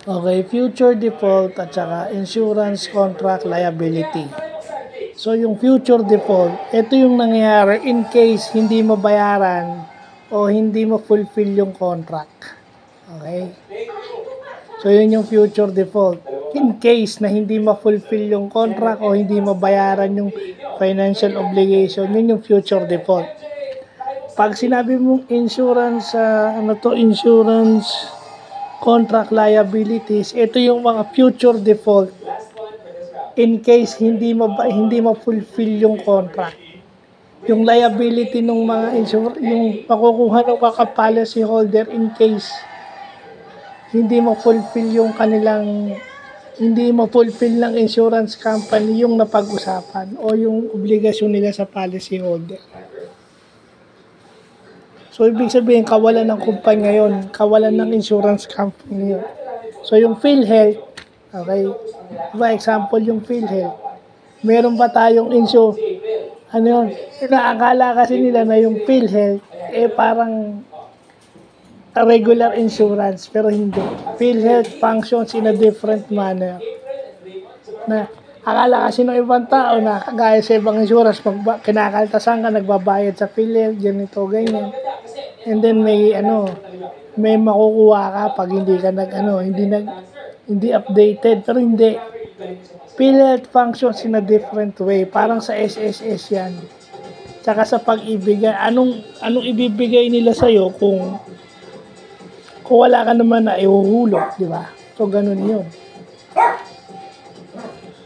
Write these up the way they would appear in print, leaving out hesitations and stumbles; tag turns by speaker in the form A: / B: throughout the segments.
A: Okay, future default at saka insurance contract liability. So, yung future default, ito yung nangyayari in case hindi mo bayaran o hindi mo fulfill yung contract. Okay? So, yun yung future default. In case na hindi ma-fulfill yung contract o hindi mabayaran yung financial obligation, yun yung future default. Pag sinabi mong insurance, insurance contract liabilities, ito yung mga future default in case hindi ma-fulfill yung contract. Yung liability ng mga yung makukuha ng mga policy holder in case hindi ma-fulfill yung hindi ma-fulfill ng insurance company yung napag-usapan o yung obligasyon nila sa policy holder. So, ibig sabihin, kawalan ng kumpanya yun, kawalan ng insurance company yun. So, yung PhilHealth, okay, diba, example yung PhilHealth, meron ba tayong inaakala kasi nila na yung PhilHealth, parang regular insurance, pero hindi. PhilHealth functions in a different manner. Na akala kasi ng ibang tao na kagaya sa ibang insurance, kinakaltasan ka, nagbabayad sa PhilHealth, ganito, ganyan. And then may makukuha ka pag hindi ka hindi updated, pero hindi. PhilHealth functions in a different way, parang sa SSS yan. Tsaka sa pag-ibigay, anong ibibigay nila sa'yo kung wala ka naman na ihuhulog, di ba? So, ganun yun.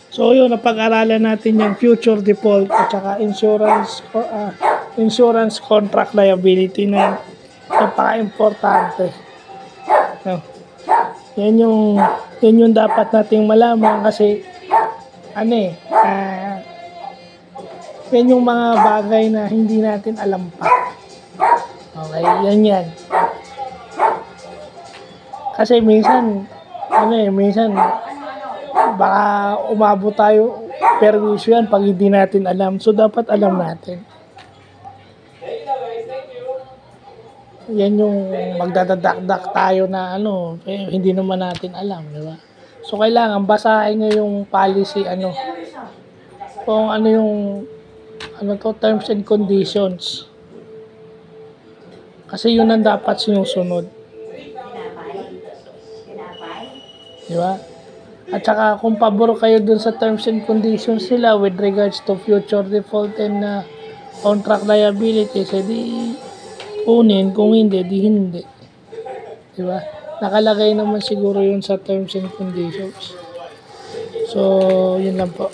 A: So, yun, napag-aralan natin yung future default at saka insurance contract liability na napaka-importante. No? Yan yung dapat nating malaman kasi yan yung mga bagay na hindi natin alam pa. Okay, yan. Kasi minsan baka umabot tayo perwisyo yan pag hindi natin alam. So, dapat alam natin. Yan yung magdadakdak tayo na hindi naman natin alam, di ba? So, kailangan basahin nyo yung policy, kung terms and conditions. Kasi yun ang dapat sinusunod. Di ba? At saka kung pabor kayo dun sa terms and conditions nila with regards to future default and contract liabilities, di kunin, kung hindi, di hindi. Di ba? Nakalagay naman siguro yun sa terms and conditions. So, yun lang po.